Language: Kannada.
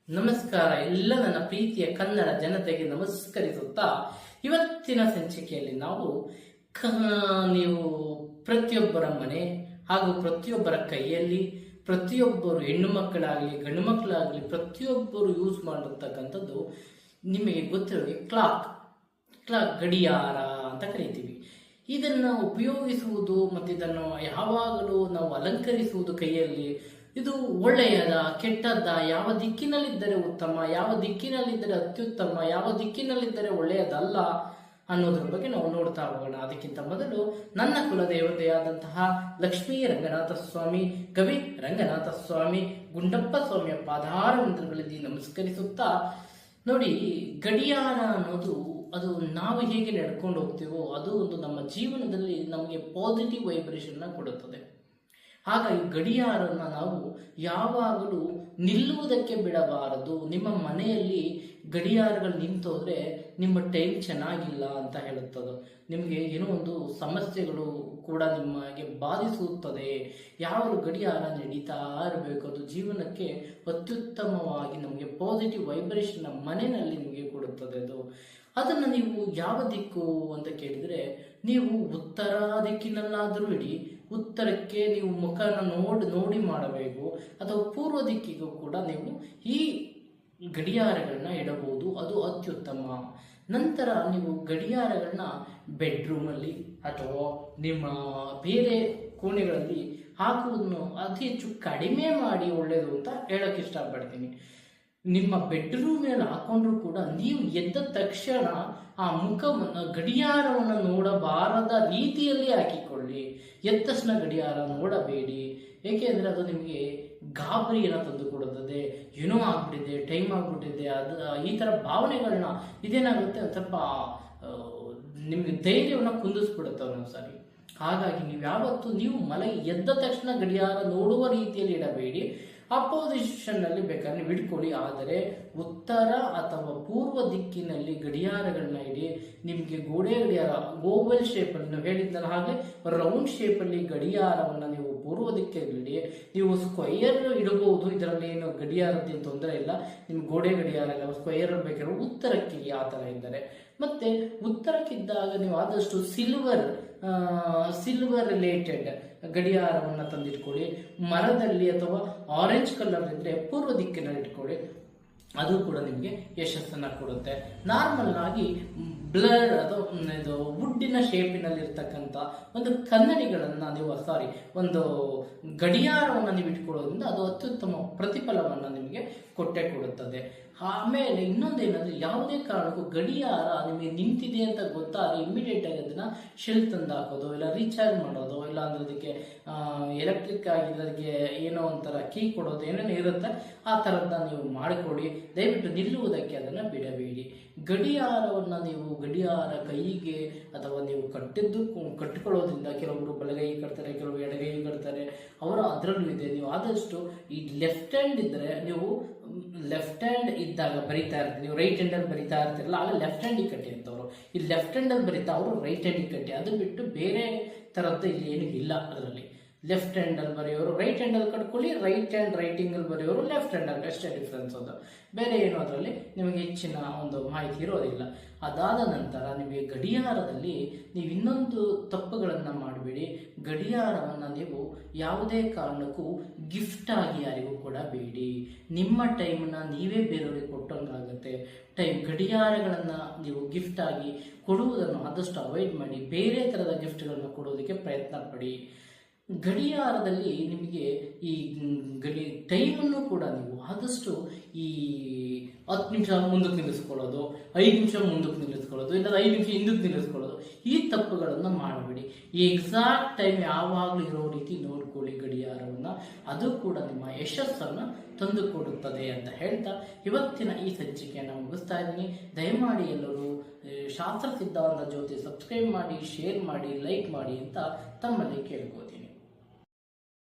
ನಮಸ್ಕಾರ. ಎಲ್ಲ ನನ್ನ ಪ್ರೀತಿಯ ಕನ್ನಡ ಜನತೆಗೆ ನಮಸ್ಕರಿಸುತ್ತಾ ಇವತ್ತಿನ ಸಂಚಿಕೆಯಲ್ಲಿ ನೀವು ಪ್ರತಿಯೊಬ್ಬರ ಮನೆ ಹಾಗೂ ಪ್ರತಿಯೊಬ್ಬರ ಕೈಯಲ್ಲಿ ಪ್ರತಿಯೊಬ್ಬರು ಹೆಣ್ಣು ಮಕ್ಕಳಾಗಲಿ ಗಂಡು ಮಕ್ಕಳಾಗಲಿ ಪ್ರತಿಯೊಬ್ಬರು ಯೂಸ್ ಮಾಡಿರ್ತಕ್ಕಂಥದ್ದು ನಿಮಗೆ ಗೊತ್ತಿರೋ ಕ್ಲಾಕ್ ಗಡಿಯಾರ ಅಂತ ಕರಿತೀವಿ. ಇದನ್ನು ಉಪಯೋಗಿಸುವುದು ಮತ್ತು ಇದನ್ನು ಯಾವಾಗಲೂ ನಾವು ಅಲಂಕರಿಸುವುದು ಕೈಯಲ್ಲಿ ಇದು ಒಳ್ಳೆಯದ ಕೆಟ್ಟದ್ದ, ಯಾವ ದಿಕ್ಕಿನಲ್ಲಿದ್ದರೆ ಉತ್ತಮ, ಯಾವ ದಿಕ್ಕಿನಲ್ಲಿದ್ದರೆ ಅತ್ಯುತ್ತಮ, ಯಾವ ದಿಕ್ಕಿನಲ್ಲಿದ್ದರೆ ಒಳ್ಳೆಯದಲ್ಲ ಅನ್ನೋದ್ರ ಬಗ್ಗೆ ನಾವು ನೋಡ್ತಾ ಹೋಗೋಣ. ಅದಕ್ಕಿಂತ ಮೊದಲು ನನ್ನ ಕುಲದೇವತೆಯಾದಂತಹ ಲಕ್ಷ್ಮೀ ರಂಗನಾಥ ಸ್ವಾಮಿ, ಕವಿ ರಂಗನಾಥ ಸ್ವಾಮಿ, ಗುಂಡಪ್ಪ ಸ್ವಾಮಿಯ ಪಾದಾರ ಮಂತ್ರಗಳಲ್ಲಿ ನಮಸ್ಕರಿಸುತ್ತಾ ನೋಡಿ, ಗಡಿಯಾರ ಅನ್ನೋದು ಅದು ನಾವು ಹೇಗೆ ನಡ್ಕೊಂಡು ಹೋಗ್ತೀವೋ ಅದು ಒಂದು ನಮ್ಮ ಜೀವನದಲ್ಲಿ ನಮಗೆ ಪಾಸಿಟಿವ್ ವೈಬ್ರೇಷನ್ನ ಕೊಡುತ್ತದೆ. ಹಾಗಾಗಿ ಗಡಿಯಾರನ್ನ ನಾವು ಯಾವಾಗಲೂ ನಿಲ್ಲುವುದಕ್ಕೆ ಬಿಡಬಾರದು. ನಿಮ್ಮ ಮನೆಯಲ್ಲಿ ಗಡಿಯಾರಗಳು ನಿಂತೋದ್ರೆ ನಿಮ್ಮ ಟೈಮ್ ಚೆನ್ನಾಗಿಲ್ಲ ಅಂತ ಹೇಳುತ್ತದೆ. ನಿಮಗೆ ಏನೋ ಒಂದು ಸಮಸ್ಯೆಗಳು ಕೂಡ ನಿಮಗೆ ಬಾಧಿಸುತ್ತದೆ. ಯಾವಾಗಲೂ ಗಡಿಯಾರ ನಡೀತಾ ಇರಬೇಕು. ಅದು ಜೀವನಕ್ಕೆ ಅತ್ಯುತ್ತಮವಾಗಿ ನಮಗೆ ಪಾಸಿಟಿವ್ ವೈಬ್ರೇಷನ್ ಮನೆಯಲ್ಲಿ ನಿಮಗೆ ಕೊಡುತ್ತದೆ. ಅದನ್ನು ನೀವು ಯಾವ ದಿಕ್ಕು ಅಂತ ಕೇಳಿದರೆ, ನೀವು ಉತ್ತರ ದಿಕ್ಕಿನಲ್ಲಾದರೂ ಇಡಿ, ಉತ್ತರಕ್ಕೆ ನೀವು ಮುಖನ ನೋಡಿ ಮಾಡಬೇಕು, ಅಥವಾ ಪೂರ್ವ ದಿಕ್ಕಿಗೂ ಕೂಡ ನೀವು ಈ ಗಡಿಯಾರಗಳನ್ನ ಇಡಬಹುದು, ಅದು ಅತ್ಯುತ್ತಮ. ನಂತರ ನೀವು ಗಡಿಯಾರಗಳನ್ನ ಬೆಡ್ರೂಮಲ್ಲಿ ಅಥವಾ ನಿಮ್ಮ ಬೇರೆ ಕೋಣೆಗಳಲ್ಲಿ ಹಾಕುವುದನ್ನು ಅತಿ ಹೆಚ್ಚು ಕಡಿಮೆ ಮಾಡಿ ಒಳ್ಳೆಯದು ಅಂತ ಹೇಳಕ್ಕೆ ಇಷ್ಟಪಡ್ತೀನಿ. ನಿಮ್ಮ ಬೆಡ್ರೂಮ್ ಮೇಲೆ ಹಾಕೊಂಡ್ರು ಕೂಡ ನೀವು ಎದ್ದ ತಕ್ಷಣ ಆ ಮುಖವನ್ನು ಗಡಿಯಾರವನ್ನು ನೋಡಬಾರದ ರೀತಿಯಲ್ಲಿ ಹಾಕಿಕೊಳ್ಳಿ. ಎದ್ದ ತಕ್ಷಣ ಗಡಿಯಾರ ನೋಡಬೇಡಿ, ಏಕೆಂದರೆ ಅದು ನಿಮಗೆ ಗಾಬರಿಯನ್ನು ತಂದು ಕೊಡುತ್ತದೆ. ಏನೋ ಆಗ್ಬಿಟ್ಟಿದೆ, ಟೈಮ್ ಆಗ್ಬಿಟ್ಟಿದೆ, ಅದು ಈ ಥರ ಭಾವನೆಗಳನ್ನ ಇದೇನಾಗುತ್ತೆ ಸ್ವಲ್ಪ ನಿಮಗೆ ಧೈರ್ಯವನ್ನು ಕುಂದಿಸ್ಬಿಡುತ್ತೆ ಒಂದೊಂದ್ಸರಿ. ಹಾಗಾಗಿ ನೀವು ಯಾವತ್ತು ನೀವು ಎದ್ದ ತಕ್ಷಣ ಗಡಿಯಾರ ನೋಡುವ ರೀತಿಯಲ್ಲಿ ಇಡಬೇಡಿ. ಅಪೋಸಿಷನ್ ನಲ್ಲಿ ಬೇಕಾದ್ರೆ ನೀವು ಇಟ್ಕೊಳ್ಳಿ, ಆದರೆ ಉತ್ತರ ಅಥವಾ ಪೂರ್ವ ದಿಕ್ಕಿನಲ್ಲಿ ಗಡಿಯಾರಗಳನ್ನ ಇಡಿ. ನಿಮಗೆ ಗೋಡೆ ಗಡಿಯಾರ ಓವಲ್ ಶೇಪಲ್ಲಿ ನಾವು ಹೇಳಿದ್ದಲ್ಲ ಹಾಗೆ ರೌಂಡ್ ಶೇಪಲ್ಲಿ ಗಡಿಯಾರವನ್ನು ನೀವು ಪೂರ್ವ ದಿಕ್ಕಲ್ಲಿ ಇಡಿ. ನೀವು ಸ್ಕ್ವಯರ್ ಇಡಬಹುದು, ಇದರಲ್ಲಿ ಏನು ಗಡಿಯಾರದ್ದೇನು ತೊಂದರೆ ಇಲ್ಲ. ನಿಮ್ಗೆ ಗೋಡೆ ಗಡಿಯಾರ ಇಲ್ಲ, ಸ್ಕ್ವಯರ್ ಬೇಕಾದ್ರೆ ಉತ್ತರಕ್ಕೆ ಆ ಥರ ಇದ್ದಾರೆ. ಮತ್ತೆ ಉತ್ತರಕ್ಕಿದ್ದಾಗ ನೀವು ಆದಷ್ಟು ಸಿಲ್ವರ್ ರಿಲೇಟೆಡ್ ಗಡಿಯಾರವನ್ನು ತಂದಿಟ್ಕೊಳ್ಳಿ. ಮರದಲ್ಲಿ ಅಥವಾ ಆರೆಂಜ್ ಕಲರ್ ಇದ್ರೆ ಪೂರ್ವ ದಿಕ್ಕಿನಲ್ಲಿ ಇಟ್ಕೊಳ್ಳಿ, ಅದು ಕೂಡ ನಿಮಗೆ ಯಶಸ್ಸನ್ನ ಕೊಡುತ್ತೆ. ನಾರ್ಮಲ್ ಆಗಿ ಬ್ಲರ್ ಅಥವಾ ಇದು ವುಡ್ಡಿನ ಶೇಪಿನಲ್ಲಿ ಇರ್ತಕ್ಕಂಥ ಒಂದು ಕನ್ನಡಿಗಳನ್ನ ನೀವು ಒಂದು ಗಡಿಯಾರವನ್ನು ನೀವು ಇಟ್ಕೊಳ್ಳೋದ್ರಿಂದ ಅದು ಅತ್ಯುತ್ತಮ ಪ್ರತಿಫಲವನ್ನು ನಿಮಗೆ ಕೊಟ್ಟೆ ಕೊಡುತ್ತದೆ. ಆಮೇಲೆ ಇನ್ನೊಂದೇನಂದ್ರೆ, ಯಾವುದೇ ಕಾರಣಕ್ಕೂ ಗಡಿಯಾರ ನಿಮಗೆ ನಿಂತಿದೆ ಅಂತ ಗೊತ್ತಾದ್ರೆ ಇಮಿಡಿಯೇಟ್ ಆಗಿ ಅದನ್ನ ಶೆಲ್ ತಂದು ಹಾಕೋದು, ಇಲ್ಲ ರೀಚಾರ್ಜ್ ಮಾಡೋದು, ಇಲ್ಲ ಅಂದ್ರೆ ಅದಕ್ಕೆ ಎಲೆಕ್ಟ್ರಿಕ್ ಆಗಿರೋದಕ್ಕೆ ಏನೋ ಒಂಥರ ಕೀ ಕೊಡೋದು, ಏನೇನು ಇರುತ್ತೆ ಆ ಥರದ್ದನ್ನ ನೀವು ಮಾಡಿಕೊಡಿ. ದಯವಿಟ್ಟು ನಿಲ್ಲುವುದಕ್ಕೆ ಅದನ್ನು ಬಿಡಬೇಡಿ. ಗಡಿಯಾರವನ್ನು ನೀವು ಗಡಿಯಾರ ಕೈಗೆ ಅಥವಾ ನೀವು ಕಟ್ಟಿಕೊಳ್ಳೋದ್ರಿಂದ ಕೆಲವೊಬ್ರು ಬಲಗೈ ಕಟ್ತಾರೆ, ಕೆಲವರು ಎಡಗೈ ಕಟ್ತಾರೆ, ಅವರ ಅದರಲ್ಲೂ ಇದೆ. ನೀವು ಆದಷ್ಟು ಈ ಲೆಫ್ಟ್ ಹ್ಯಾಂಡ್ ಇದ್ದರೆ ನೀವು ಲೆಫ್ಟ್ ಹ್ಯಾಂಡ್ ಇದ್ದಾಗ ಬರಿತಾ ಇರ್ತೀವಿ, ನೀವು ರೈಟ್ ಹ್ಯಾಂಡಲ್ಲಿ ಬರಿತಾ ಇರ್ತಿರಲ್ಲ, ಆಗ ಲೆಫ್ಟ್ ಹ್ಯಾಂಡಿಗೆ ಕಟ್ಟಿ ಅಂತವ್ರು. ಈ ಲೆಫ್ಟ್ ಹ್ಯಾಂಡಲ್ಲಿ ಬರಿತಾ ಅವರು ರೈಟ್ ಹ್ಯಾಂಡಿಗೆ ಕಟ್ಟಿ. ಅದು ಬಿಟ್ಟು ಬೇರೆ ಥರದ್ದು ಇಲ್ಲಿ ಏನೂ ಇಲ್ಲ. ಅದರಲ್ಲಿ ಲೆಫ್ಟ್ ಹ್ಯಾಂಡಲ್ಲಿ ಬರೆಯೋರು ರೈಟ್ ಹ್ಯಾಂಡಲ್ಲಿ ಕಟ್ಕೊಳ್ಳಿ, ರೈಟ್ ಹ್ಯಾಂಡ್ ರೈಟಿಂಗಲ್ಲಿ ಬರೆಯೋರು ಲೆಫ್ಟ್ ಹ್ಯಾಂಡಲ್ಲಿ, ಅಷ್ಟೇ ಡಿಫ್ರೆನ್ಸ್. ಅದು ಬೇರೆ ಏನು ಅದರಲ್ಲಿ ನಿಮಗೆ ಹೆಚ್ಚಿನ ಒಂದು ಮಾಹಿತಿ ಇರೋದಿಲ್ಲ. ಅದಾದ ನಂತರ ನಿಮಗೆ ಗಡಿಯಾರದಲ್ಲಿ ನೀವು ಇನ್ನೊಂದು ತಪ್ಪುಗಳನ್ನು ಮಾಡಬೇಡಿ. ಗಡಿಯಾರವನ್ನು ನೀವು ಯಾವುದೇ ಕಾರಣಕ್ಕೂ ಗಿಫ್ಟ್ ಆಗಿ ಯಾರಿಗೂ ಕೊಡಬೇಡಿ. ನಿಮ್ಮ ಟೈಮನ್ನ ನೀವೇ ಬೇರೆಯವರಿಗೆ ಕೊಟ್ಟಂಗಾಗುತ್ತೆ. ಗಡಿಯಾರಗಳನ್ನು ನೀವು ಗಿಫ್ಟ್ ಆಗಿ ಕೊಡುವುದನ್ನು ಆದಷ್ಟು ಅವಾಯ್ಡ್ ಮಾಡಿ. ಬೇರೆ ಥರದ ಗಿಫ್ಟ್ಗಳನ್ನು ಕೊಡೋದಕ್ಕೆ ಪ್ರಯತ್ನ ಪಡಿ. ಗಡಿಯಾರದಲ್ಲಿ ನಿಮಗೆ ಈ ಟೈಮನ್ನು ಕೂಡ ನೀವು ಆದಷ್ಟು ಈ 10 ನಿಮಿಷ ಮುಂದಕ್ಕೆ ನಿಲ್ಲಿಸ್ಕೊಳ್ಳೋದು, 5 ನಿಮಿಷ ಮುಂದಕ್ಕೆ ನಿಲ್ಲಿಸ್ಕೊಳ್ಳೋದು, ಇಲ್ಲ 5 ನಿಮಿಷ ಹಿಂದಕ್ಕೆ ನಿಲ್ಲಿಸ್ಕೊಳ್ಳೋದು, ಈ ತಪ್ಪುಗಳನ್ನು ಮಾಡಬೇಡಿ. ಈ ಎಕ್ಸಾಕ್ಟ್ ಟೈಮ್ ಯಾವಾಗಲೂ ಇರೋ ರೀತಿ ನೋಡ್ಕೊಳ್ಳಿ ಗಡಿಯಾರವನ್ನು. ಅದು ಕೂಡ ನಿಮ್ಮ ಯಶಸ್ಸನ್ನು ತಂದುಕೊಡುತ್ತದೆ ಅಂತ ಹೇಳ್ತಾ ಇವತ್ತಿನ ಈ ಸಂಚಿಕೆಯನ್ನು ಮುಗಿಸ್ತಾ ಇದ್ದೀನಿ. ದಯಮಾಡಿ ಎಲ್ಲರೂ ಶಾಸ್ತ್ರ ಸಿದ್ಧಾಂತ ಜ್ಯೋತಿ ಸಬ್ಸ್ಕ್ರೈಬ್ ಮಾಡಿ, ಶೇರ್ ಮಾಡಿ, ಲೈಕ್ ಮಾಡಿ ಅಂತ ತಮ್ಮಲ್ಲಿ ಕೇಳ್ಬೋದು.